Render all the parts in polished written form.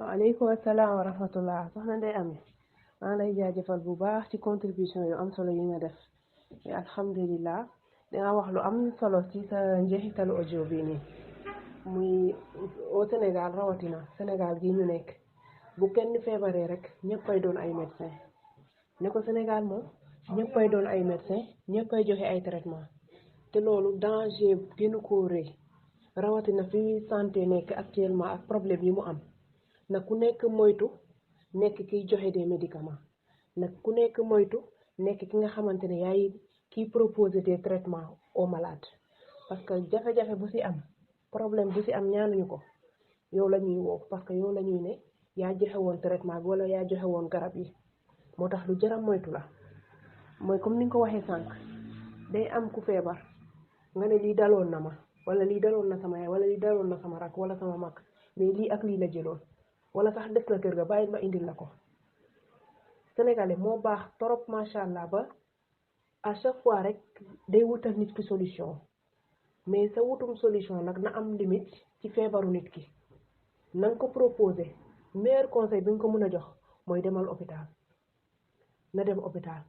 waaleykum asalaam wa rahmatullah soxna Ndeye Amy maa ngi lay jaajëfal bu baax ci contribution yu am solo yi nga def alhamdulilah danga wax lu am solo ci sa njeexitalu audio bii nii muy au Sénégal rawatina Sénégal gi ñu nekk bu kenn feebaree rek ñëppay doon ay médecin ne ko Sénégal moom ñëppay doon ay médecin ñëppay joxe ay traitement te loolu danger gënu koo rëy rawatina fi santé nekk actuellement ak problème yi mu am na ku nekk moytu nekk kiy joxe des médicaments nag ku nekk moytu nekk ki nga xamante ne yaay kiy proposer des traitements aux malades parce que jafe-jafe bu ci am problème bu ci am ñaanuñu ko yow la ñuy woo parce que yow la ñuy ne yaa joxe woon traitement bi wala yaa joxe woon garab yi moo tax lu jaram moytu la mooy comme ni nga ko waxee sànq day am ku feebar nga ne lii daloon na ma wala lii daloon na sama yaay wala lii daloon na sama rak wala sama mag mais lii ak lii la jëloon wala sax des na kër ga bàyyi ma indil la ko sénégalais moo baax trop macha allah ba à chaque fois rek day wutal nit ki solution mais sa wutum solution nag na am limite ci feebaru nit ki na nga ko proposé meilleur conseil bi nga ko mën a jox mooy demal hôpital na dem hôpital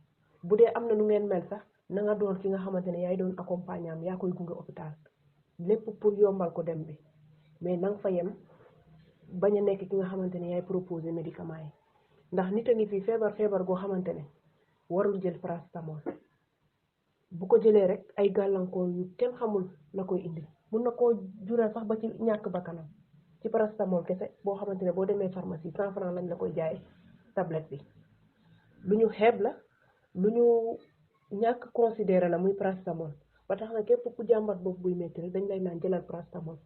bu dee am na nu ngeen mel sax na nga doon ki nga xamante ne yaay doon accompagnant yaa koy gunge hôpital lépp pour yombal ko dem bi mais na nga fa yem bañ a nekk ki nga xamante ne yaay proposé médicament yi ndax nit a ngi fii feebar goo xamante ne warul jël paracétamol bu ko jëlee rek ay gàllankoor yu kenn xamul la koy indi mun na koo jural sax ba ci ñàkk bakkanam ci paracétamol kese boo xamante ne boo demee pharmacie 100 francs lañ la koy jaay tablette bi lu ñu xeeb la lu ñu ñàkk considéré la muy paracétamol ba tax na képp ku jàmbat boobu buy métti rek dañ lay naan jëlal paracétamol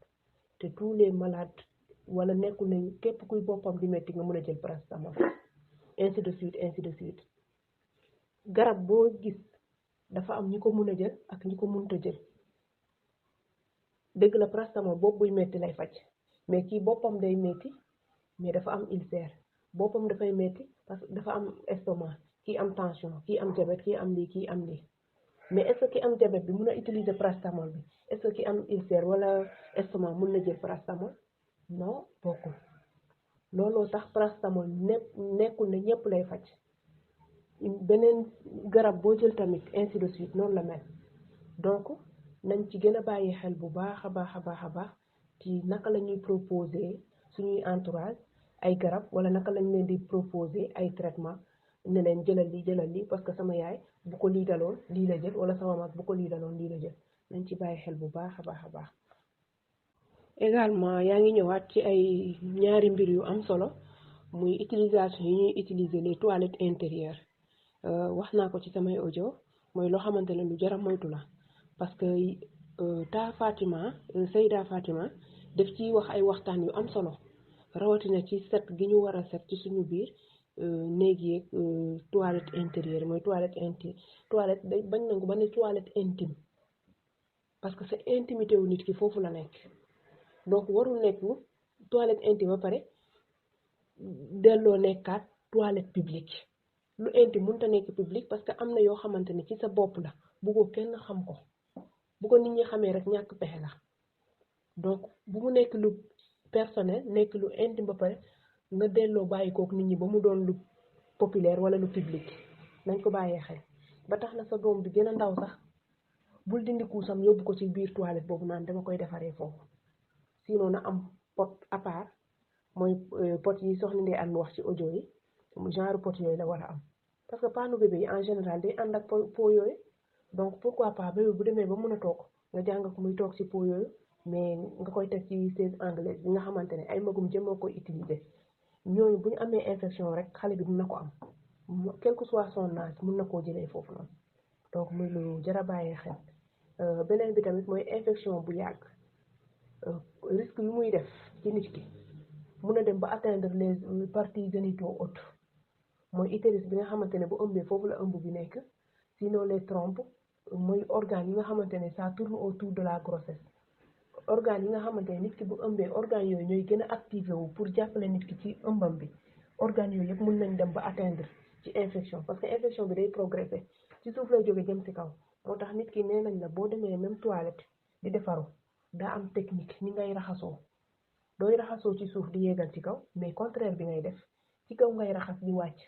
te tous les malades wala nekkul ne képp kuy boppam di métti nga mën a jël paracétamol ainsi de suite ainsi de suite garab boo gis dafa am ñi ko mën a jël ak ñi ko mënta jël dëgg la paracétamol boobu buy métti lay faj mais kii boppam day métti mais dafa am ulcère boppam dafay métti parce que dafa am estomac kii am tension kii am diabète kii am lii kii am lii mais est-ce que ki am diabète bi mën a utiliser paracétamol bi est-ce que ki am ulcère wala estomac mën na jël paracétamol non bokkul looloo tax paracétamol nekkul ne ñëpp lay faj beneen garab boo jël tamit ainsi de suite noonu la mel donc nañ ci gën a bàyyi xel bu baax a baax a baax a baax ci naka la ñuy proposer suñuy entourage ay garab wala naka lañ leen di proposer ay traitement ne leen jëlal lii parce que sama yaay bu ko lii daloon lii la jël wala sama mag bu ko lii daloon lii la jël nañ ci bàyyi xel bu baax a baax a baax. également yaa ngi ñëwaat ci ay ñaari mbir yu am solo muy utilisation yi ñuy utiliser les toilettes intérieures wax naa ko ci samay audio mooy loo xamante ne lu jar a moytu la parce que Seyda Fatima def ci wax ay waxtaan yu am solo rawatina ci set gi ñu war a set ci suñu biir néeg yeeg toilette intérieure mooy toilette day bañ nangu ba ne toilette intime parce que c'est intimité wu nit ki foofu la nekk donc warul nekk toilette intime ba pare delloo nekkaat toilette publique lu intime mënta nekk publique parce que am na yoo xamante ne ci sa bopp la bu ko kenn xam ko bu ko nit ñi xamee rek ñàkk pexe la donc bu mu nekk lu personnel nekk lu intime ba pare nga delloo bàyyi kook nit ñi ba mu doon lu populaire wala lu public nañ ko bàyyee xel ba tax na sa doom bi gën a ndaw sax bul dindi kuusam yóbbu ko ci biir toilette boobu naan dama koy defaree foofu sinon na am pot à part mooy pot yi soxna Ndeye Amy wax ci audio yi genre pot yooyu la war a am parce que paanu bébé yi en général day ànd ak pot yooyu donc pourquoi pas bébé bu demee ba mën a toog nga jàng ko muy toog ci pot yooyu mais nga koy teg ci chaise anglaise bi nga xamante ne ay magum jëm moo koy utiliser ñooñu bu ñu amee infection rek xale bi dina ko am quel que soit son âge mën na koo jëlee foofu noonu donc muy lu jar a bàyyee xel beneen bi tamit mooy infection bu yàgg risque yu muy def ci nit ki mun a dem ba atteindre les parties génitaux hautes mooy utérus bi nga xamante ne bu ëmbee foofu la ëmb bi nekk sinon les trompes mooy organes yi nga xamante ne ça tourne autour de la grossesse organes yi nga xamante ne nit ki bu ëmbee organes yooyu ñooy gën a activé wu pour jàppale nit ki ci ëmbam bi organes yooyu yëpp mën nañ dem ba atteindre ci infection parce que infection bi day progresser ci suuf lay jóge jëm ci kaw moo tax nit ki nee nañ la boo demee même toilette di defaru daa am technique ni ngay raxasoo dooy raxasoo ci suuf di yéegal ci kaw mais contraire bi ngay def ci kaw ngay raxas di wàcc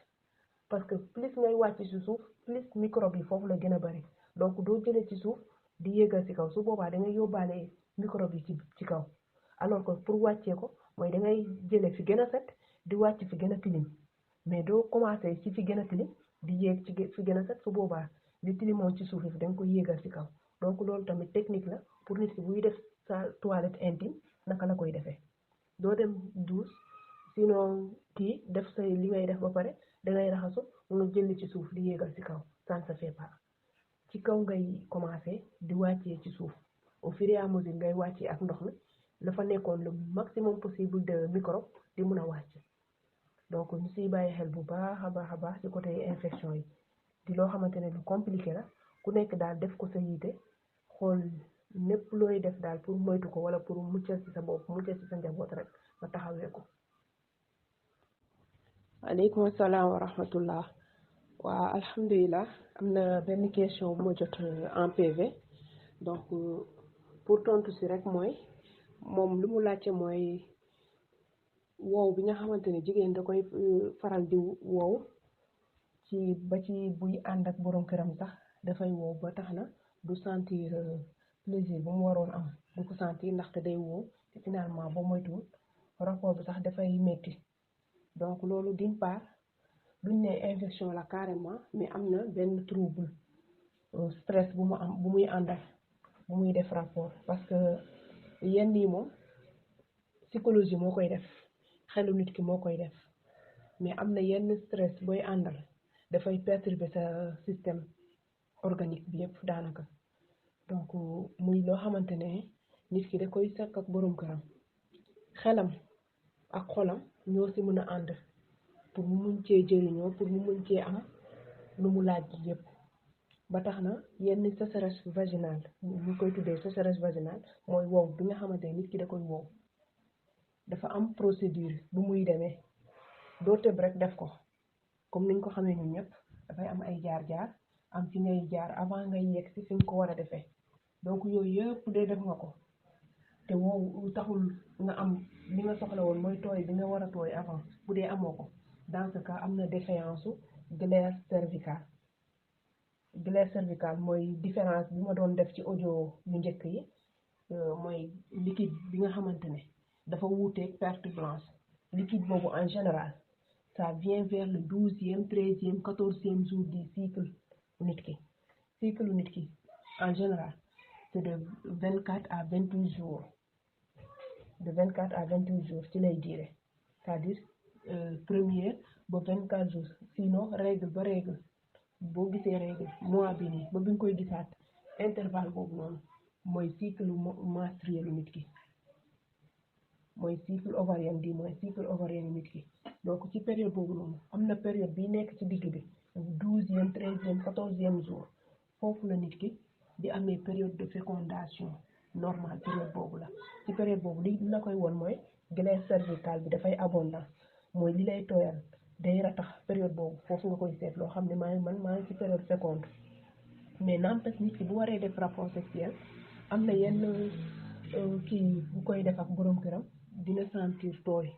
parce que plus ngay wàcc ci suuf plus microbe yi foofu la gën a bari donc doo jëlee ci suuf di yéegal ci kaw su boobaa da ngay yóbbaale microbe yi ci kaw alors que pour wàccee ko mooy da ngay jëlee fi gën a set di wàcc fi gën a tilim mais doo commencé ci fi gën a tilim di yéeg ci fi gën a set su boobaa li tilimoon ci suuf yi da nga ko yéegal ci kaw donc loolu tamit technique la pour nit ki buy def sa toilette intime naka la koy defee doo dem douche sinon kii def say li ngay def ba pare dangay raxasu nga jël ci suuf di yéegal ci kaw ça ne se fait pas ci kaw ngay commencé di wàccee ci suuf au fur et à mesure ngay wàccee ak ndox mi la fa nekkoon le maximum possible de microbe di mun a wàcc donc ñu siy bàyyi xel bu baax a baax a baax ci côté infection yi di loo xamante ne lu compliqué la ku nekk daal def ko sa yiite xool lépp looy def daal pour moytu ko wala pour muccal ci sa bopp muccal ci sa njaboot rek nga taxawee ko. waaleykum salaam wa rahmatullah. waa alhamdulilah am na benn question bu ma jot en PV donc pour tontu si rek mooy moom lu mu laajte mooy wow bi nga xamante ne jigéen da koy faral di wow ci ba ci buy ànd ak borom këram sax dafay wow ba tax na du sentir plaisir bu mu waroon am du ko sentir ndaxte day wow te finalement ba moytuwul rapport bi sax dafay métti donc loolu d'une part duñ ne infection la carrément mais am na benn trouble stress bu mu am bu muy àndal bu muy def rapport parce que yenn yi moom psychologie moo koy def xelu nit ki moo koy def mais am na yenn stress booy àndal dafay perturber sa système organique bi yëpp daanaka donc muy loo xamante ne nit ki da koy sekk ak borom këram xelam ak xolam ñoo si mën a ànd pour mu mun cee jëriñoo pour mu mun cee am lu mu laaj yëpp ba tax na yenn sécheresse vaginale ñu koy tuddee sécheresse vaginale mooy wow bi nga xamante ne nit ki da koy wow dafa am procédure bu muy demee doo tëb rek def ko comme niñ ko xamee ñun ñëpp dafay am ay jaar-jaar am fi ngay jaar avant ngay yegg si fi nga ko war a defee donc yooyu yëpp dee def nga ko te wow taxul nga am li nga soxla woon mooy tooy bi nga war a tooy avant bu dee amoo ko dans ce cas am na défaillance su glaire cervicale. glaire cervicale mooy différence bi ma doon def ci audio yu njëkk yi mooy liquide bi nga xamante ne dafa wuuteeg perte blanche liquide boobu en général ça vient vers le 12e 13e 14e jour du cycle nit ki en général c'est de 24 à 28 jours de 24 à 28 jours ci lay diire c'est-à-dire première ba 24 jours sinon règle ba règle boo gisee règle mois bi nii ba bi nga koy gisaat intervalle boobu noonu mooy cycle menstruel nit ki mooy cycle ovarien di mooy cycle ovarien nit ki donc ci période boobu noonu am na période bi nekk ci digg bi 12e 13e 14e jour foofu la nit ki di amee période de fécondation normale période boobu la ci période boobu li la koy won mooy glaire cervicale bi dafay abondant mooy li lay tooyal day ratax période boobu foofu nga koy seet loo xam ne maa ngi ci période féconde mais n'empêche nit ki bu waree def rapport sexuel am na yenn kii bu koy def ak borom këram dina sentir tooy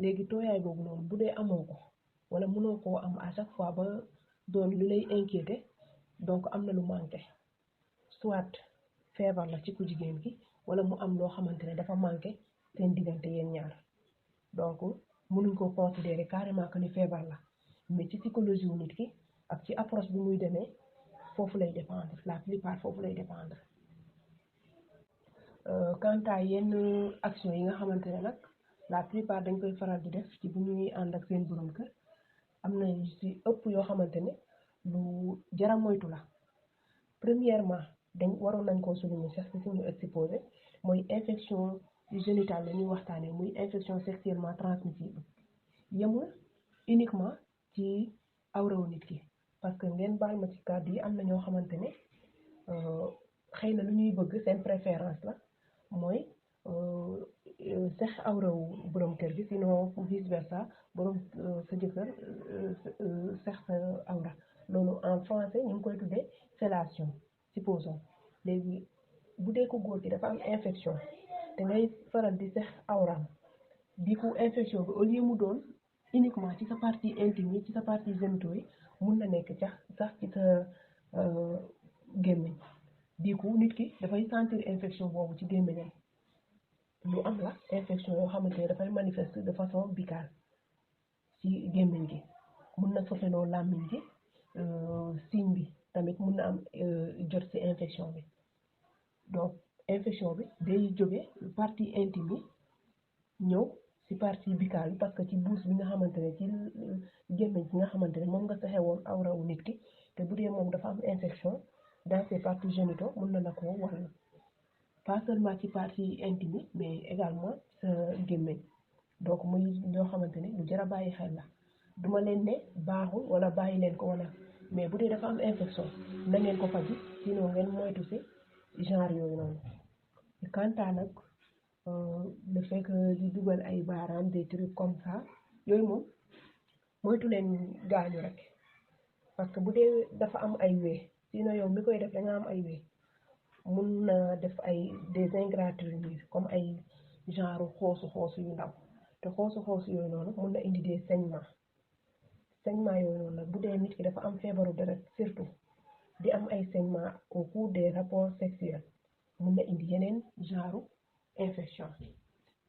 léegi tooyaay boobu noonu bu dee amoo ko wala mënoo koo am à chaque fois ba doon lu lay inquiété donc am na lu manqué soit feebar la ci ku jigéen ki wala mu am loo xamante ne dafa manqué seen diggante yéen ñaar donc mënuñ ko considérer carrément que ni feebar la mais ci psychologie wu nit ki ak ci approche bi muy demee foofu lay dépendre la plupart foofu lay dépendre quant à yenn action yi nga xamante ne nag la plupart dañ koy faral di def ci bu ñuy ànd ak seen borom kër am na ci ëpp yoo xamante ne lu jara moytu la premièrement dañ waroon nañ koo souligner sax ci suñu exposé mooy infection génitale la ñuy waxtaanee muy infection sexuellement transmissible yemul uniquement ci awrawu nit ki parce que ngeen baal ma ci kàddu yi am na ñoo xamante ne xëy na lu ñuy bëgg seen préférence la mooy sex awrawu borom kër gi sinon vice versa borom sa jëkkër sex sa awra loolu en français ñu ngi koy tuddee fellation supposons léegi bu dee ko góor gi dafa am infection te ngay faral di sex awram di ko infection bi au lieu mu doon uniquement ci sa partie intime yi ci sa partie génitaux yi mun na nekk sax ci sa gémmiñ di ko nit ki dafay sentir infection boobu ci gémmiñam lu am la infection yoo xamante ne dafay manifester de façon bicale ci gémmiñ gi mun na sofenoo làmmiñ gi signe bi tamit mun na am jot ci infection bi donc infection bi day jóge partie intime yi ñëw ci partie bicale bi parce que ci bouche bi nga xamante ne ci gémmiñ bi nga xamante ne moom nga saxe woon awrawu nit ki te bu dee moom dafa am infection dans ces parties génitaux mun na la ko wàll pas seulement ci partie intime yi mais également sa gémmiñ donc muy loo xamante ne lu jar a bàyyi xel la duma leen ne baaxul wala bàyyi leen ko wala mais bu dee dafa am infection na ngeen ko faji sinon ngeen moytu ci genre yooyu noonu quant à nag le fait que di dugal ay baaraam des trucs comme ça yooyu moom moytu leen gaañu rek parce que bu dee dafa am ay wee sinon yow mi koy def da nga am ay wee mun na def ay des égratignures comme ay genre xoosu yu ndaw te xoosu yooyu noonu mun na indi des saignements yooyu noonu nag bu dee nit ki dafa am feebaru deret surtout di am ay saignements au cours des rapports sexuels mun na indi yeneen genre infection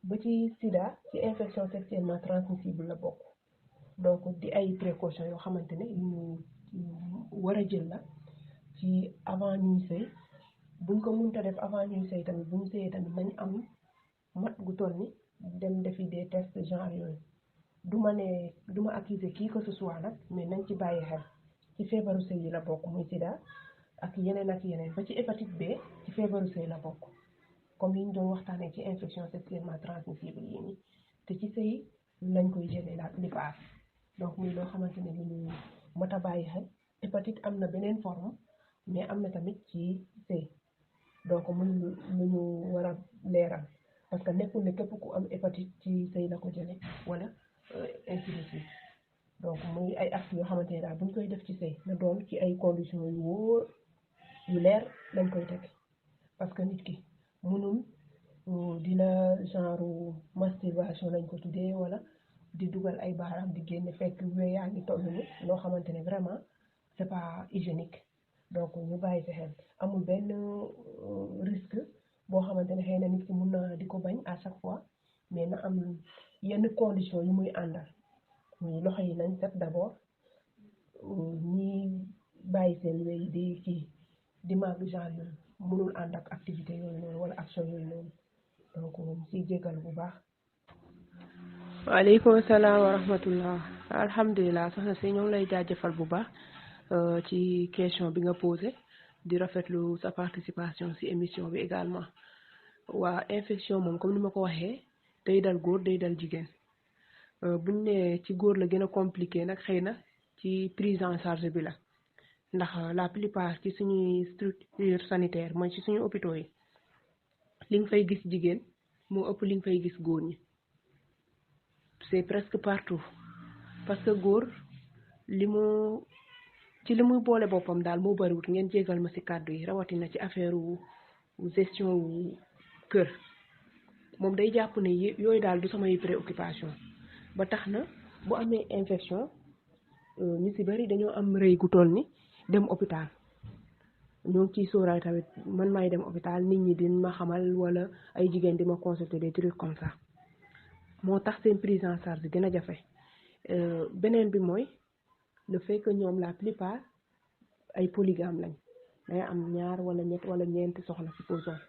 ba ci sida ci infection sexuellement transmissible la bokk donc di ay précautions yoo xamante ne yu war a jël la ci avant ñuy sëy buñ ko mënta def avant ñuy sëy tamit buñ sëyee tamit nañ am mat gu toll ni dem defi des tests genre yooyu duma accuser qui que ce soit nag mais nañ ci bàyyi xel ci feebaru sëy yi la bokk muy sida ak yeneen ba ci hépatite B ci feebaru sëy la bokk comme yi ñu doon waxtaanee ci infection sexuellement transmissible yi nii te ci sëy lañ koy jëlee la plupart donc muy loo xamante ne lu ñu mat a bàyyi xel hépatite am na beneen forme mais am na tamit ci sëy donc muy lu ñu war a leeral parce que nekkul ne képp ku am hépatite ci sëy la ko jëlee wala ainsi de suite donc muy ay actes yoo xamante ne daal buñ koy def ci sëy na doon ci ay conditions yu wóor yu leer lañ koy teg parce que nit ki mënul dina genre masturbation lañ ko tuddee wala di dugal ay baaraam di génne fekk wee yaa ngi toll ni loo xamante ne vraiment c'est pas hygiénique donc ñu bàyyi ci xel amul benn risque boo xamante ne xëy na nit ki mun na di ko bañ à chaque fois mais na am yenn conditions yu muy àndal muy loxo yi nañ set d'abord ñi bàyyi seen wéy di màgg genre yooyu mënul ànd ak activité yooyu noonu wala action yooyu noonu donc si jégal bu baax. waaleykum salaam wa rahmatullah alhamdulilah soxna si ñoo ngi lay jaajëfal bu baax ci question bi nga posé di rafetlu sa participation si émission bi également waa infection moom comme ni ma ko waxee day dal góor day dal jigéen buñ ne ci góor la gën a compliqué nag xëy na ci prise en charge bi la ndax la plupart ci suñuy structure sanitaire mooy ci suñu hôpitaux yi li nga fay gis jigéen moo ëpp li nga fay gis góor ñi c'est presque partout parce que góor li muy boole boppam daal moo bariwut ngeen jégal ma ci kàddu yi rawatina ci affaire gestion wu kër moom day jàpp ne yooyu daal du samay préoccupation ba tax na bu amee infection ñu ci bari dañoo am rëy gu toll ni dem hôpital ñoo ngi ciy sóoraay tamit man maay dem hôpital nit ñi di ma xamal wala ay jigéen di ma consulter des trucs comme ça moo tax seen prise en charge gën a jafe beneen bi mooy le fait que ñoom la plupart ay polygame lañ day am ñaar wala ñett wala ñeenti soxna supposons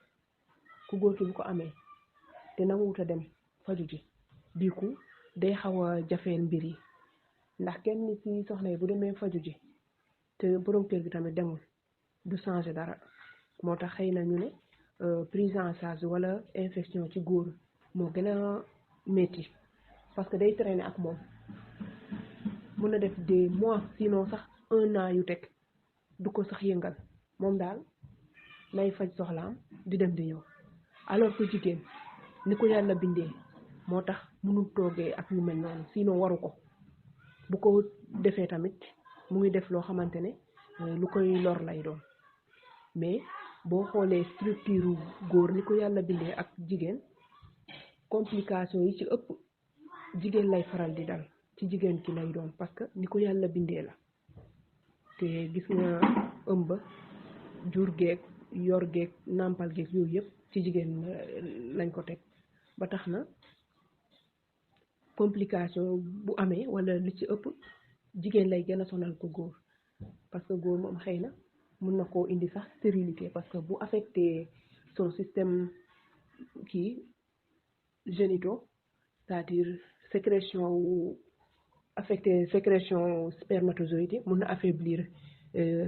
ku góor ki bu ko amee te nanguwut a dem faju ji du coup day xaw a jafeel mbir yi ndax kenn ci soxna yi bu demee faju ji te borom kër gi tamit demul du changer dara moo tax xëy na ñu ne prise en charge wala infection ci góor moo gën a métti parce que day traîner ak moom mën na def des mois sinon sax 1 an yu teg du ko sax yëngal moom daal nay faj soxlaam di dem di ñëw alors que jigéen ni ko yàlla bindee moo tax mënul toogee ak yu mel noonu sinon waru ko bu ko defee tamit mu ngi def loo xamante ne lu koy lor lay doon mais boo xoolee structure góor ni ko yàlla bindee ak jigéen complication yi ci ëpp jigéen lay faral di dal ci jigéen ki lay doon parce que ni ko yàlla bindee la te gis nga ëmb jur geeg yor geeg nàmpal geeg yooyu yëpp ci jigéen lañ ko teg ba tax na complication bu amee wala li ci ëpp jigéen lay gën a sonal ko góor parce que góor moom xëy na mun na koo indi sax stérilité parce que bu affecté son système kii génitaux c'est-à-dire sécrétion wu affecté sécrétion spermatozoïde yi mun na affaiblir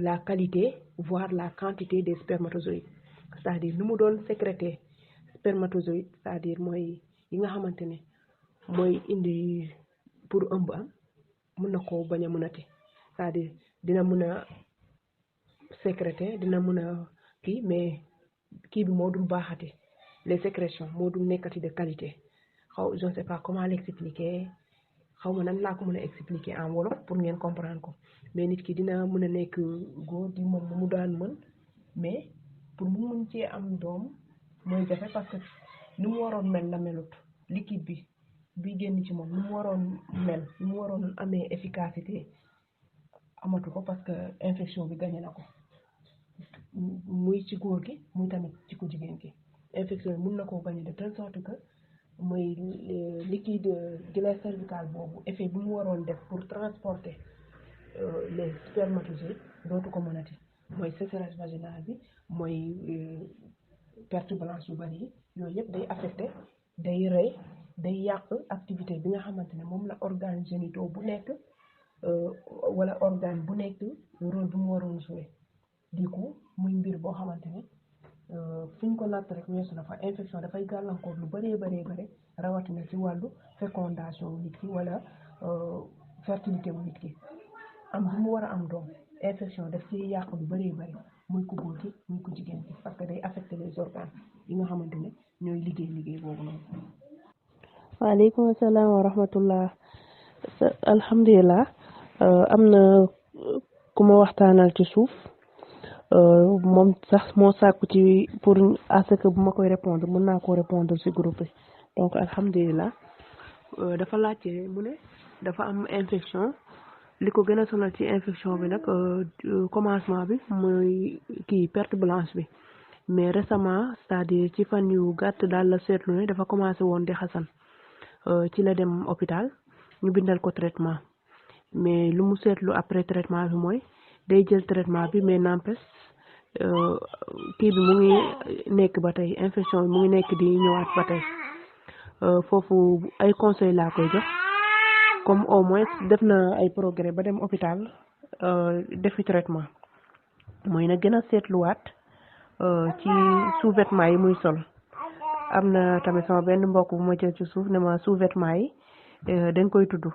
la qualité voire la quantité des spermatozoïdes c'est-à-dire ni mu doon sécréter spermatozoïde c'est-à-dire mooy yi nga xamante ne mooy indi pour ëmb am mun na koo bañ a mënati c'est-à-dire dina mun a sécréter dina mun a kii mais kii bi moo dul baaxati les sécrétions moo dul nekkati de qualité xaw je ne sais pas comment l'expliquer xaw ma nan laa ko mën a expliquer en wolof pour ngeen comprendre ko mais nit ki dina mën a nekk góor di mën mu daan mën mais pour mu mën cee am doom mooy jafe parce que ni mu waroon mel la melut liquide bi génn ci moom ni mu waroon mel ni mu waroon amee efficacité amatu ko parce que infection bi gagné na ko muy ci góor gi muy tamit ci ku jigéen gi infection bi mun na koo gagné de telle sorte que mooy liquide glaire cervicale boobu effet bi mu waroon def pour transporter les spermatozoïdes dootu ko mënati mooy sécheresse vaginale bi mooy perte blanche yu bari yi yooyu yëpp day affecté day rey day yàq activité bi nga xamante ne moom la organe génitaux bu nekk wala organe bu nekk rôle bu mu waroon jouer du coup muy mbir boo xamante ne fi ñu ko natt rek weesu na fa infection dafay gàllankoor lu bëree bëri rawatina ci wàllu fécondation wu nit ki wala fertilité wu nit ki am bi mu war a am doom infection daf ci yàq lu bëree bëri muy ku góor ki muy ku jigéen ki parce que day affecter les organes yi nga xamante ne ñooy liggéey boobu noonu. waaleykum salaam wa rahmatullah alhamdulilah am na ku ma waxtaanal ci suuf moom sax moo sàkku ci pour à ce que bu ma koy répondre mën naa koo répondre ci groupe bi donc alhamdulilah dafa laajte mu ne dafa am infection li ko gën a sonal ci infection bi nag commencement bi mooy kii perte blanche bi mais récemment c'est-à-dire ci fan yu gàtt daal la seetlu ne dafa commencé woon di xasan ci la dem hôpital ñu bindal ko traitement mais lu mu seetlu après traitement bi mooy day jël traitement bi mais n'empêche kii bi mu ngi nekk ba tey infection bi mu ngi nekk di ñëwaat ba tey foofu ay conseil laa koy jox comme au moins def na ay progrès ba dem hôpital defi traitement mooy na gën a seetluwaat ci sous-vêtements yi muy sol am na tamit sama benn mbokk bu ma jël ci suuf ne ma sous-vêtements yi dañ koy tudd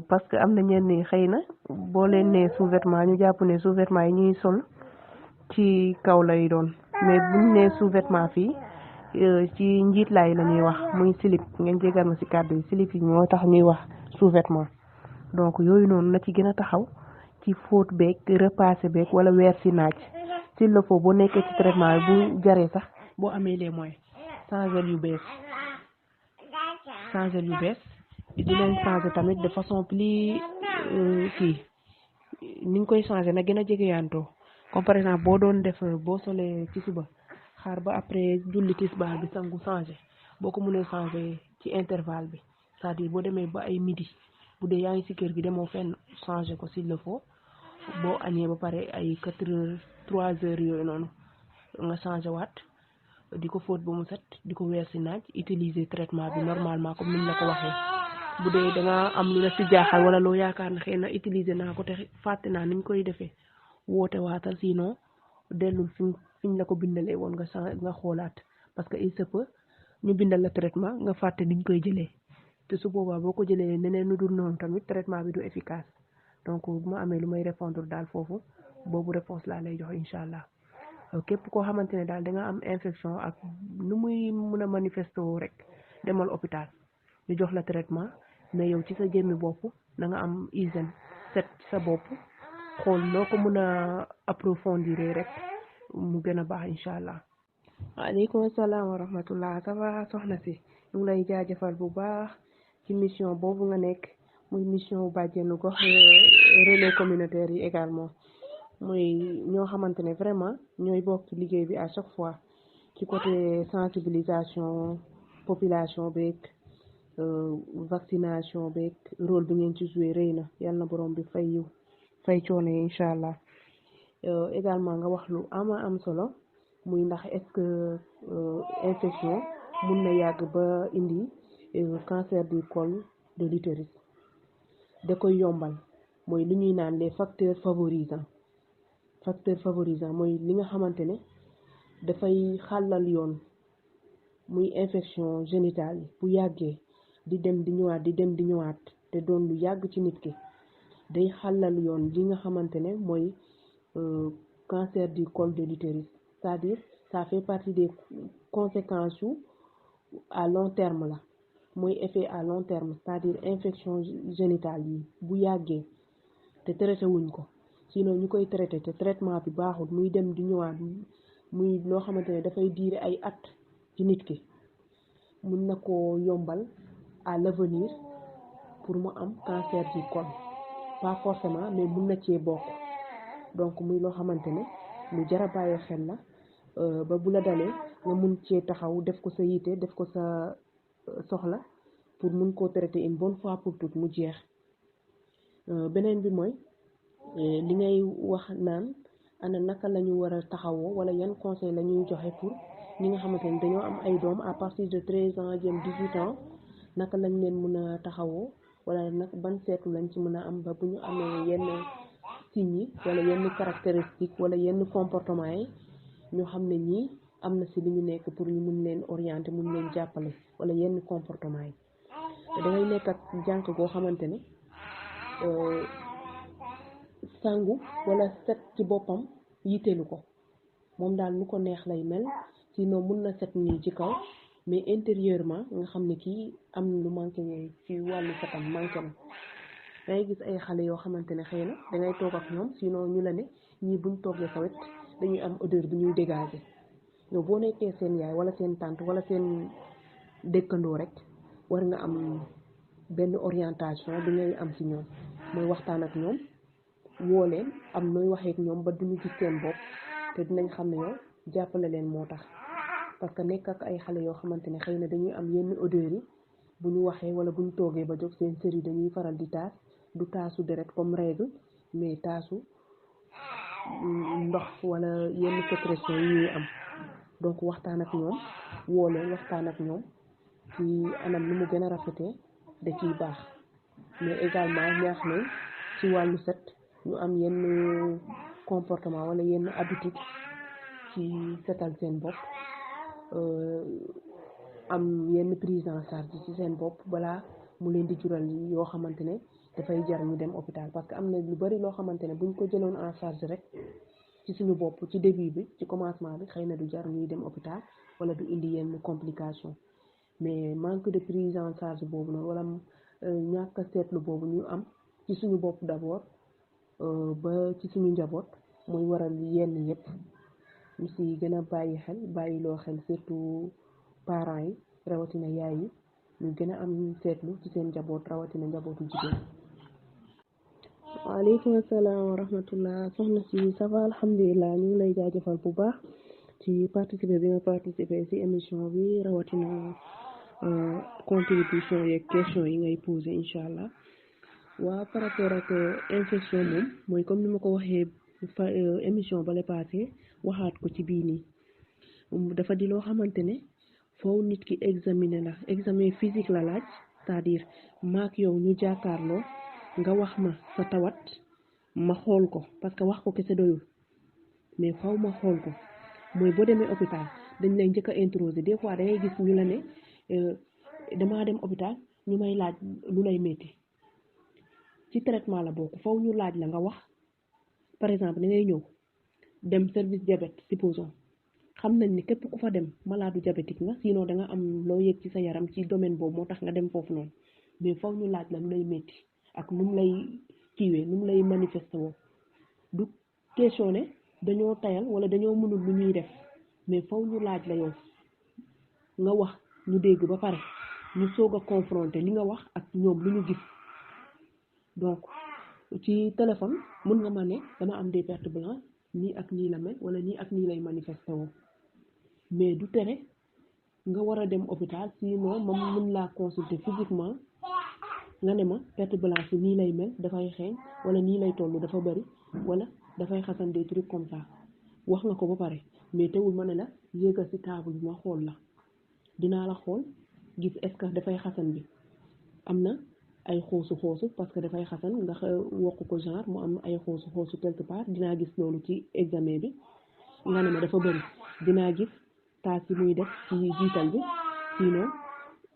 parce que am na ñenn ñi xëy na boo leen nee sous-vêtements ñu jàpp ne sous-vêtements yi ñuy sol ci kaw lay doon mais buñ nee sous-vêtements fii ci njiitlaay la ñuy wax muy slip ngeen jégal ma ci kàddu yi slip yi moo tax ñuy wax sous-vêtement donc yooyu noonu na ci gën a taxaw ci fóot beeg repassé beeg wala weer ci naaj s'il le faut boo nekkee ci traitement bu jaree sax boo amee les moyens changer yu bees di leen changer tamit de façon plus kii ni nga koy changer na gën a jegeyantoo comme par exemple boo doon def boo solee ci suba xaar ba après julli tisbaar bi sangu changer boo ko mënee changer ci intervalle bi c'est-à-dire boo demee ba ay midi bu dee yaa ngi ci kër gi demoo fenn changer ko s'il le faut boo añee ba pare ay 4 heures 3 heures yooyu noonu nga changer waat di ko fóot ba mu set di ko weer ci naaj utiliser traitement bi normalement comme niñ la ko waxee bu dee da nga am lu la ci jaaxal wala loo yaakaar ne xëy na utiliser naa ko te fàtte naa niñ koy defee woote waatal sinon dellul fiñ la ko bindalee woon nga xoolaat parce que il se peut ñu bindal la traitement nga fàtte niñ koy jëlee te su boobaa boo ko jëlee neneen nu dul noonu tamit traitement bi du efficace donc bu ma amee lu may répondre daal foofu boobu réponse laa lay jox incha allah képp koo xamante ne daal da nga am infection ak nu muy mën a manifester rek demal hôpital ñu jox la traitement mais yow ci sa jëmmi bopp na nga am hygiène set ci sa bopp xool noo ko mën a approfondir rek mu gën a baax incha allah. waaleykum salaam wa rahmatullah ça va soxna si ñu ngi lay jaajëfal bu baax ci mission boobu nga nekk muy mission bàjjenu gox relais communautaire yi également muy ñoo xamante ne vraiment ñooy bokk ci liggéey bi à chaque fois ci côté sensibilisation population beeg vaccination beeg rôle bi ngeen ci joué rëy na yal na borom bi fay coono yi incha allah également nga wax lu am solo muy ndax est-ce que infection mun na yàgg ba indi cancer du col de l'utérus da koy yombal mooy li ñuy naan les facteurs favorisants mooy li nga xamante ne dafay xàllal yoon muy infection génitale yi bu yàggee di dem di ñëwaat te doon lu yàgg ci nit ki day xàllal yoon li nga xamante ne mooy cancer du col de l'utérus, c'est-à-dire ça fait partie des conséquences à long terme la mooy effet à long terme, c'est-à-dire infection génitale yi bu yàggee te traité wuñ ko sinon ñu koy traité te traitement bi baaxul muy dem di ñëwaat muy loo xamante ne dafay diire ay at ci nit ki mun na ko yombal à l'avenir pour mu am cancer du col, pas forcément mais mun na cee bokk. Donc muy loo xamante ne lu jar a bàyyi xel la ba bu la dalee nga mun cee taxaw def ko sa yite def ko sa soxla pour mun koo traiter une bonne fois pour toutes mu jeex. Beneen bi mooy li ngay wax naan ana naka la ñu war a taxawoo wala yan conseil la ñuy joxe pour ñi nga xamante ne dañoo am ay doom à partir de 13 ans jëm 18 ans naka lañ leen mën a taxawoo wala nag ban seetlu lañ ci mën a am ba bu ñu amee yenn signes yi wala yenn caractéristiques wala yenn comportement yi ñu xam ne ñii am na si li ñu nekk pour ñu mun leen orienter mun leen jàppale wala yenn comportement yi te dangay nekk ak jànk goo xamante ne sangu wala set ci boppam yitteelu ko moom daal nu ko neex lay mel sinon mun na set nii ci kaw mais intérieurement nga xam ne kii am lu manqué ci wàllu setam manqué na. dangay gis ay xale yoo xamante ne xëy na dangay toog ak ñoom sinon ñu la ne ñii buñ toogee sa wet dañuy am odeur bi ñuy dégager yow boo nekkee seen yaay wala seen tante wala seen dëkkandoo rek war nga am benn orientation bi ngay am ci ñoom mooy waxtaan ak ñoom woo leen am nooy waxee ak ñoom ba duñu gis seen bopp te dinañ xam ne yow jàppale leen moo tax parce que nekk ak ay xale yoo xamante ne xëy na dañuy am yenn odeur yi bu ñu waxee wala bu ñu toogee ba jóg seen sëri dañuy faral di taas du taasu deret comme règle mais taasu ndox wala yenn sécrétion yi ñuy am donc waxtaan ak ñoom woo leen waxtaan ak ñoom ci anam lu mu gën a rafetee da ciy baax mais également ñaax nañ ci wàllu set ñu am yenn comportement wala yenn habitude ci setal seen bopp am yenn prise en charge ci seen bopp balaa mu leen di jural yoo xamante ne dafay jar ñu dem hôpital parce que am na lu bari loo xamante ne buñ ko jëloon en charge rek ci suñu bopp ci début bi ci commencement bi xëy na du jar ñuy dem hôpital wala du indi yenn complication mais manque de prise en charge boobu noonu wala ñàkk a seetlu boobu ñu am ci suñu bopp d'abord ba ci suñu njaboot mooy waral yenn yëpp ñu si gën a bàyyi xel bàyyiloo xel surtout parents yi rawatina yaay yi ñu gën a am seetlu ci seen njaboot rawatina njabootu jigéen. waaleykum asalaam wa rahmatullah soxna si ça va alhamdulilah ñu ngi lay jaajëfal bu baax ci participer bi nga participer ci émission bi rawatina contribution yeeg question yi ngay poser incha allah waa par rapport ak infection moom mooy comme ni ma ko waxee émission bale passé waxaat ko ci bii nii dafa di loo xamante ne foofu nit ki examiner la examen physique la laaj c'est-à-dire maak yow ñu jàkkaarloo nga wax ma sa tawat ma xool ko parce que wax ko kese doyul mais faw ma xool ko mooy boo demee hôpital dañ lay njëkk a introsé des fois da ngay gis ñu la ne damaa dem hôpital ñu may laaj lu lay metti ci traitement la bokk faw ñu laaj la nga wax par exemple da ngay ñëw dem service diabète supposons xam nañ ni képp ku fa dem malade diabétique nga sinon da nga am loo yëg ci sa yaram ci domaine boobu moo tax nga dem foofu noonu mais faw ñu laaj la lu lay metti ak nu mu lay kiiwee nu mu lay manifesté woo du question ne dañoo tayal wala dañoo mënul lu ñuy def mais faw ñu laaj la yow nga wax ñu dégg ba pare ñu soog a confronter li nga wax ak ñoom lu ñu gis. Donc ci téléphone mën nga ma ne dama am des pertes blanches nii ak nii la mel wala nii ak nii lay manifesté woo mais du tere nga war a dem hôpital sinon ma mën laa consulter physiquement nga ne ma perte blanche nii lay mel dafay xeeñ wala nii lay toll dafa bari wala dafay xasan des trucs comme ça wax nga ko ba pare mais teewul ma ne la yéegal ci table bi ma xool la dinaa la xool gis est-ce que dafay xasan bi am na ay xoosu parce que dafay xasan nga wokk ko genre mu am ay xoosu quelque part dinaa gis loolu ci examen bi nga ne ma dafa bari dinaa gis taas yi muy def ci jiital bi sinon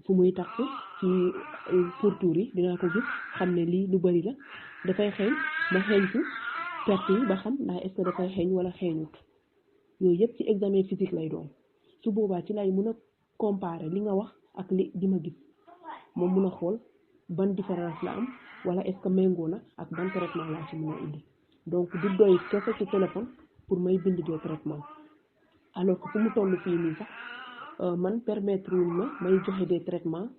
fu muy tax ci pourtour yi dinaa ko gis xam ne lii lu bari la dafay xeeñ ma xeeñtu perte yi ba xam ndax est-ce que dafay xeeñ wala xeeñut yooyu yëpp ci examen physique lay doon su boobaa ci lay mën a comparer li nga wax ak li di ma gis moom mën a xool ban différence la am wala est-ce que méngoo na ak ban traitement laa ci mën a indi donc du doy kese ci téléphone pour may bind des traitements alors que fu mu toll fii nii sax man permettre ma may joxe des traitements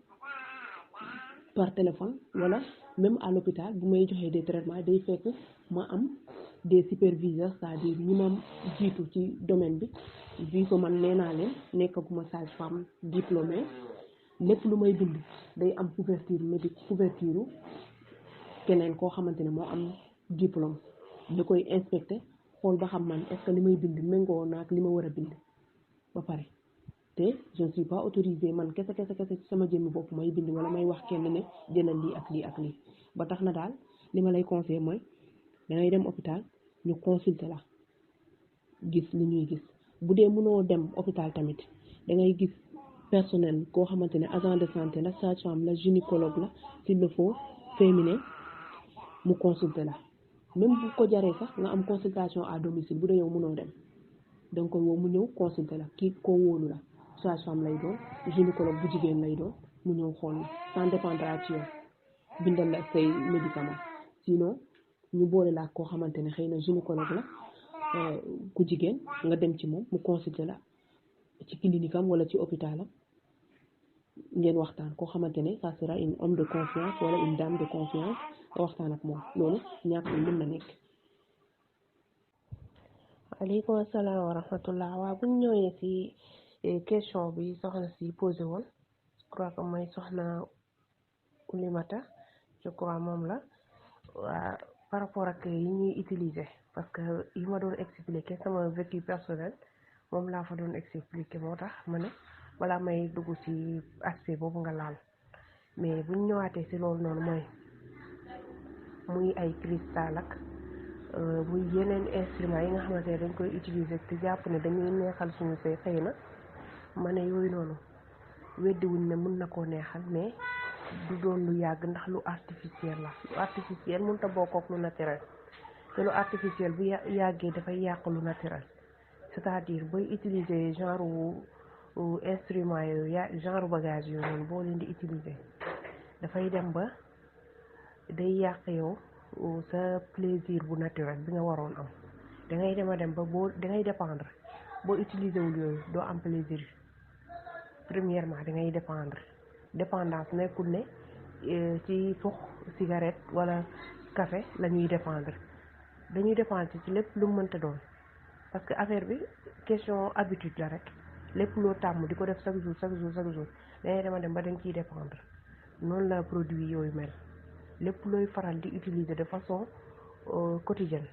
par téléphone wala même à l'hôpital bu may joxe des traitements day fekk ma am des superviseurs c'est-à-dire ñi ma jiitu ci domaine bi vu que man nee naa leen nekkaguma sage-femme diplômée lépp lu may bind day am couverture keneen koo xamante ne moo am diplôme da koy inspecté xool ba xam man est-ce que li may bind méngoo naak li ma war a bind ba pare te je ne suis pas autorisée man kese ci sama jëmmi bopp may bind wala may wax kenn ne jëlal lii ak lii ak lii ba tax na daal li ma lay conseillé mooy dangay dem hôpital ñu consulter la gis li ñuy gis bu dee mënoo dem hôpital tamit dangay gis personnel koo xamante ne agent de santé la sage-femme la gynécologue la s'il le faut féminin mu consulter la même bu ko jaree sax nga am consultation à domicile bu dee yow mënoo dem donc woo mu ñëw consulter la kii koo wóolu la sage-femme lay doon gynécologue bu jigéen lay doon mu ñëw xool la ça dépendra ci yow bindal la say médicament sinon ñu boole la koo xamante ne xëy na gynécologue la ku jigéen nga dem ci moom mu consulter la ci clinique am wala ci hôpitalam ngeen waxtaan koo xamante ne ça sera une homme de confiance wala une dame de confiance nga waxtaan ak moom loolu ñàkkul mën na nekk. waaleykum salaam wa rahmatullah waaw bu ñu ñëwee ci question bi soxna si posé woon je crois que mooy soxna Oulimata je crois moom la waa par rapport ak yi ñuy utiliser parce que yi ma doon expliquer sama vécu personnel moom laa fa doon expliquer moo tax ma ne balaa may dugg ci aspect boobu nga laal mais bu ñu ñëwaatee ci loolu noonu mooy muy ay cristal ak muy yeneen instruments yi nga xamante ne dañ koy utiliser te jàpp ne dañuy neexal suñu say xëy na ma ne yooyu noonu weddiwuñ ne mën na koo neexal mais du doon lu yàgg ndax lu artificiel la lu artificiel mënut a bokk ak lu naturel te lu artificiel bu yàggee dafay yàq lu naturel c'est-à-dire booy utiliser genre instrument yooyu genre bagage yooyu noonu boo leen di utiliser dafay dem ba day yàq yow sa plaisir bu naturel bi nga waroon am dangay dem ba boo dangay dépendre boo utiliser wul yooyu doo am plaisir premièrement dangay dépendance nekkul ne ci fux cigarette wala café la ñuy dépendre dañuy dépendre ci lépp lu mënta doon parce que affaire bi question habitude la rek lépp loo tàmm di ko def chaque jour dangay dem ba dañ ciy dépendre noonu la produit yooyu mel lépp looy faral di utiliser de façon quotidienne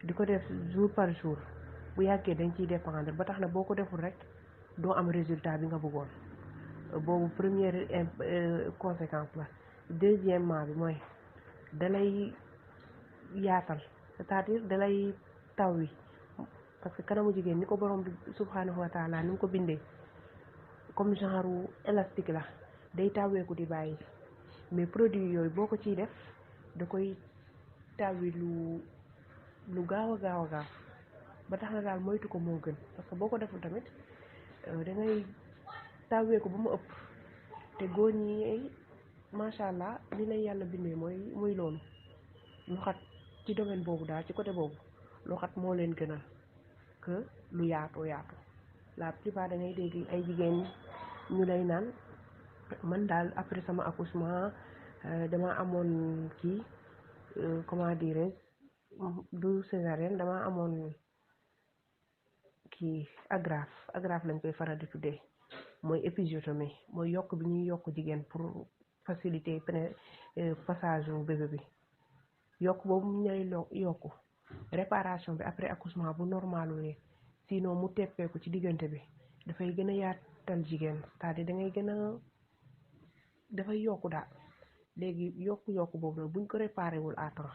di ko def jour par jour bu yàggee dañ ciy dépendre ba tax na boo ko deful rek doo am résultat bi nga bëggoon boobu première conséquence la deuxièmement bi mooy dalay yaatal c'est-à-dire dalay taw wi parce que kanamu jigéen ni ko borom bi subhanahu wa taala ni mu ko bindee comme genre élastique la day tawweeku di bàyyi mais produit yooyu boo ko ciy def da koy tawwi lu gaaw a gaaw ba tax na daal moytu ko moo gën parce que boo ko deful tamit dangay tawweeku ba mu ëpp te góor ñi macha allah li lay yàlla bindee mooy loolu lu xat ci domaine boobu daal ci côté boobu lu xat moo leen gënal que lu yaatu la plupart da ngay dégg ay jigéen ñu lay naan man daal après sama accouchement dama amoon kii comment dirais du césarienne dama amoon kii agrafe lañ koy faral di tuddee mooy épisiotomie mooy yokk bi ñuy yokk jigéen pour faciliter passage u bébé bi yokk boobu ñu lay yokku réparation bi après accouchement bu normalulee sinon mu teppeeku ci diggante bi dafay gën a yaatal jigéen c'est-à-dire da ngay gën a dafay yokku daal léegi yokku boobu nag buñ ko réparé wul à temps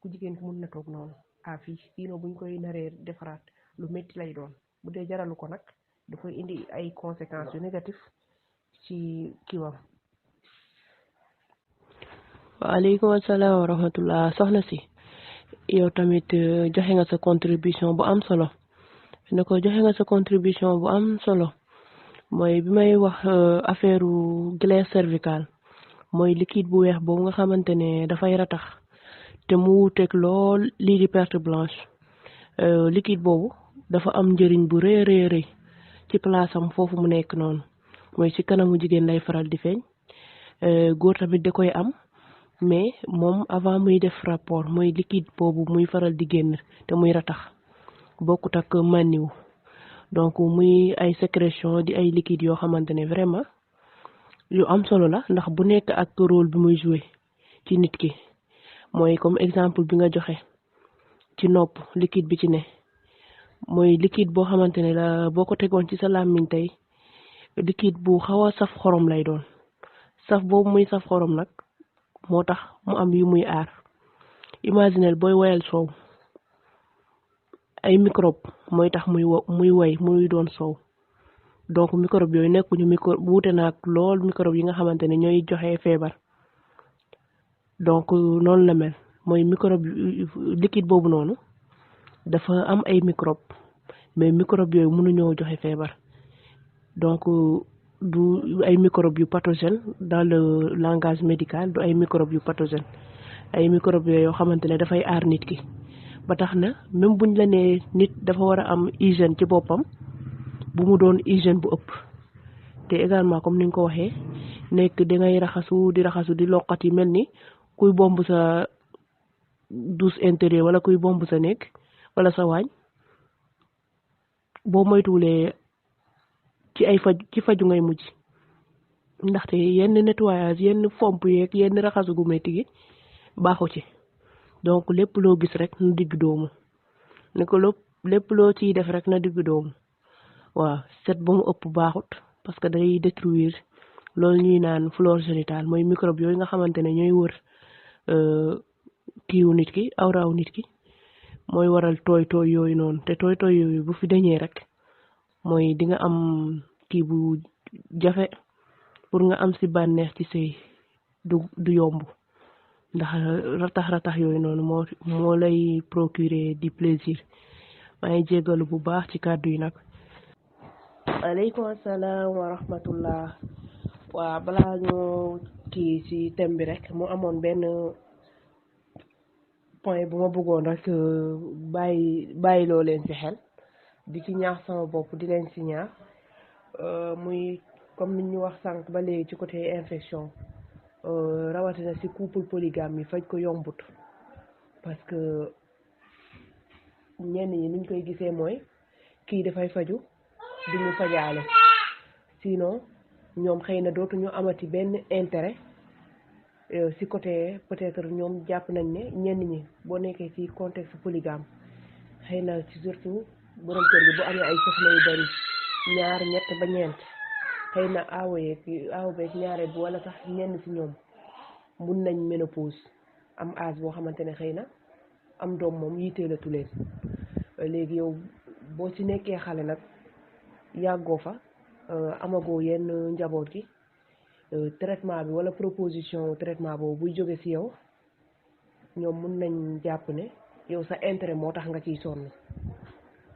ku jigéen ki mun na toog noonu à fii sinon buñ koy naree defaraat lu métti lay doon bu dee jaralu ko nag dafay indi ay conséquences yu négatif ci kiwam. waaleykum asalaam wa rahmatullah soxna si yow tamit joxe nga sa contribution bu am solo ne ko joxe nga sa contribution bu am solo mooy bi may wax affaire glaire cervicale mooy liquide bu weex boobu nga xamante ne dafay ratax te mu wuuteeg lool lii di perte blanche liquide boobu dafa am njëriñ bu rëy ci place am foofu mu nekk noonu mooy ci kanamu jigéen lay faral di feeñ góor tamit da koy am mais moom avant muy def rapport mooy liquide boobu muy faral di génn te muy ratax bokkut ak mànniwu donc muy ay sécrétion di ay liquide yoo xamante ne vraiment yu am solo la ndax bu nekk ak rôle bi muy joué ci nit ki mooy comme exemple bi nga joxe ci nopp liquide bi ci ne mooy liquide boo xamante ne la boo ko tegoon ci sa làmmiñ tey liquide bu xaw a saf xorom lay doon saf boobu muy saf xorom nag moo tax mu am yu muy aar imaginel booy woyal soow ay microbe mooy tax muy woy muy doon soow donc microbe yooyu nekkuñu microbe wuute naag lool microbe yi nga xamante ne ñooy joxe feebar donc noonu la mel mooy microbe liquide boobu noonu dafa am ay microbe mais microbe yooyu mënuñoo joxe feebar donc du ay microbe yu pathogène dans le langage médical du ay microbe yu pathogène ay microbe yooyu yoo xamante ne dafay aar nit ki ba tax na même buñ la nee nit dafa war a am hygiène ci boppam bu mu doon hygiène bu ëpp te également comme ni nga ko waxee nekk dangay raxasu di loqati mel ni kuy bomb sa douche intérieure wala kuy bomb sa nekk wala sa waañ boo moytuwulee ci faju ngay mujj ndaxte yenn nettoyage yenn fomp yeeg yenn raxasu gu metti gi baaxu ci donc lépp loo gis rek na digg doomu ne ko lépp loo ciy def rek na digg doomu waaw set ba mu ëpp baaxut parce que day détruire loolu ñuy naan flore génitale mooy microbe yooyu nga xamante ne ñooy wër kiiwu nit ki awraaw nit ki mooy waral tooy yooyu noonu te tooy yooyu bu fi dañee rek mooy di nga am kii bu jafe pour nga am si bànneex ci sëy du yomb ndax ratax yooyu noonu moo lay procurer du plaisir maa ngi jéggalu bu baax ci kàddu yi nag. aleykum asalaam wa rahmatullah waa balaa ñoo kii ci thème bi rek mu amoon benn point bu ma bëggoon rek bàyyiloo leen ci xel di ci ñaax sama bopp di leen ci ñaax muy comme ni ñu wax sànq ba léegi ci côté infection rawatina ci couple polygame yi faj ko yombut parce que ñenn ñi niñ koy gisee mooy kii dafay faju du ñu fajaale sinon ñoom xëy na dootuñu amati benn intérêt ci côté peut-être ñoom jàpp nañ ne ñenn ñi boo nekkee ci contexte polygame xëy na ci surtout borom kër gi bu amee ay soxna yu bari 2 ñett ba ñeent xëy na aawo beeg ñaareel bi wala sax ñenn ci ñoom mun nañ ménopause am âge boo xamante ne xëy na am doom moom yitteelatu leen léegi yow boo ci nekkee xale nag yàggoo fa amagoo yenn njaboot gi traitement bi wala proposition traitement boobu buy jóge ci yow ñoom mun nañ jàpp ne yow sa intérêt moo tax nga ciy sonn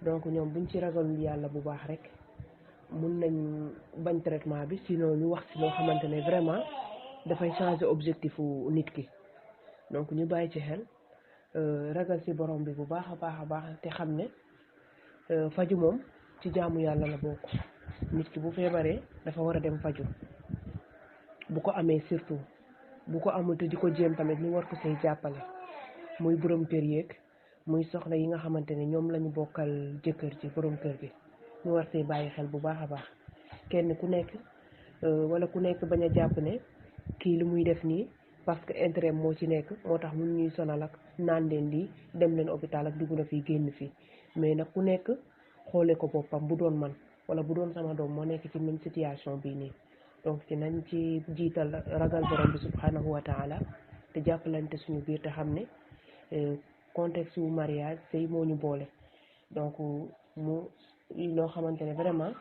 donc ñoom buñ ci ragalul yàlla bu baax rek mun nañ bañ traitement bi sinon ñu wax ci loo xamante ne vraiment dafay changer objectifu nit ki donc ñu bàyyi ci xel ragal ci borom bi bu baax a baax te xam ne faju moom ci jaamu yàlla la bokk nit ki bu feebaree dafa war a dem faju bu ko amee surtout bu ko amul te di ko jéem tamit ñu war ko say jàppale muy borom kër yeeg muy soxna yi nga xamante ne ñoom lañu bokkal jëkkër ci borom kër gi ñu war see bàyyi xel bu baax a baax kenn ku nekk wala ku nekk bañ a jàpp ne kii li muy def nii parce que intérêt moo ci nekk moo tax mun ñuy sonal ak naan leen lii dem leen hôpital ak dugg na fii génn fii mais nag ku nekk xoole ko boppam bu doon man wala bu doon sama doom moo nekk ci même situation bii nii donc ci nañ ci jiital ragal borom bi subhanahu wa taala te jàppalante suñu biir te xam ne contexte wu mariage sëy moo ñu boole donc mu loo xamante ne vraiment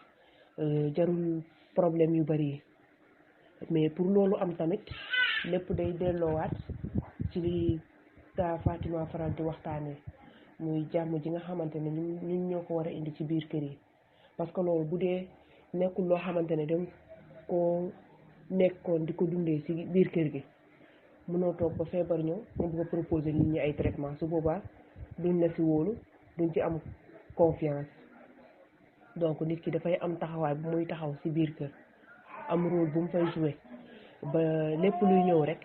jarul problème yu bari yi mais pour loolu am tamit lépp day delloowaat ci li ta Fatima faral di waxtaanee muy jàmm ji nga xamante ne ñun ñoo ko war a indi ci biir kër yi parce que loolu bu dee nekkul loo xamante ne dem koo nekkoon di ko dundee ci biir kër gi mënoo toog ba feebar ñëw nga bëgg a proposer nit ñi ay traitement su boobaa duñ la ci wóolu duñ ci am confiance donc nit ki dafay am taxawaay bu muy taxaw ci biir kër am rôle bu mu fay jouer ba lépp luy ñëw rek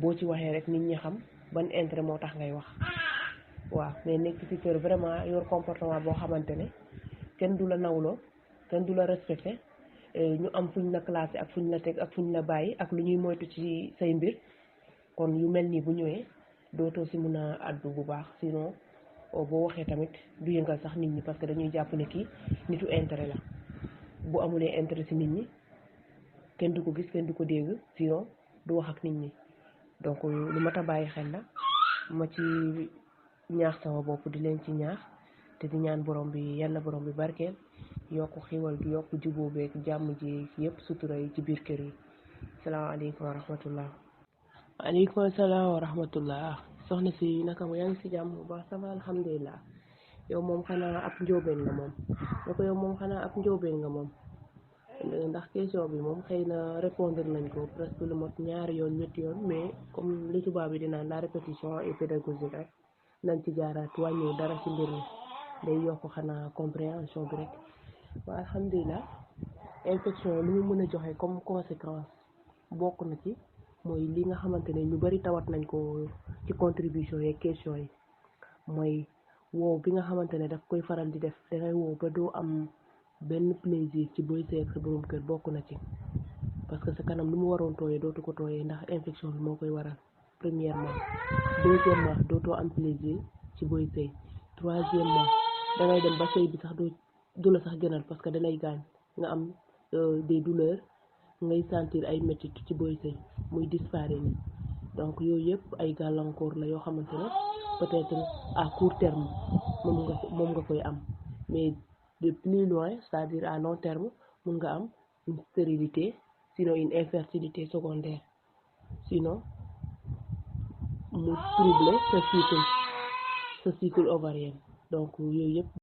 boo ci waxee rek nit ñi xam ban intérêt moo tax ngay wax waaw mais nekk ci kër vraiment yor comportement boo xamante ne kenn du la nawloo kenn du la respecté ñu am fuñ la classé ak fuñ la teg ak fuñ la bàyyi ak lu ñuy moytu ci say mbir kon yu mel nii bu ñëwee dootoo ci mun a addu bu baax sinon boo waxee tamit du yëngal sax nit ñi parce que dañuy jàpp ne kii nitu intérêt la bu amulee intérêt ci nit ñi kenn du ko gis kenn du ko dégg sinon du wax ak nit ñi donc lu mat a bàyyi xel la ma ci ñaax sama bopp di leen ci ñaax te di ñaan borom bi yàlla borom bi barkeel yokk xiwal gi yokk jubóo beeg jàmm ji yëpp sutura yi ci biir kër yi salaamaaleykum wa rahmatullah. waaleykum salaam wa rahmatullah soxna si naka mu yaa ngi si jàmm bu baax sama alhamdulilah yow moom xanaa ab njóobeen nga moom yow moom xanaa ab njóobeen nga moom ndax question bi moom xëy na répondre nañ ko presque lu mot ñaari yoon ñetti yoon mais comme li tubaab bi di naan la répétition est pédagogique rek nañ ci jaaraat wàññiw dara ci mbir mi day yokk xanaa compréhension bi rek waa alhamdulilah infection li mu mën a joxe comme conséquence bokk na ci mooy li nga xamante ne ñu bari tawat nañ ko ci contribution yeeg question yi mooy wow bi nga xamante ne daf koy faral di def dangay wow ba doo am benn plaisir ci booy seeg sa borom kër bokk na ci parce que sa kanam lu mu waroon tooyee dootu ko tooyee ndax infection bi moo koy waral premièrement deuxièmement dootoo am plaisir ci booy sëy troisièmement dangay dem ba sëy bi sax du la sax gënal parce que danay gaañ nga am des douleurs ngay sentir ay métit ci booy sëy muy disparaître ni donc yooyu yëpp ay gàllankoor la yoo xamante ne peut-être à court terme moom nga koy am mais de plus loin c'est-à-dire à long terme mun nga am une stérilité sinon une infertilité secondaire sinon mu troubler sa cycle ovarien donc yooyu yëpp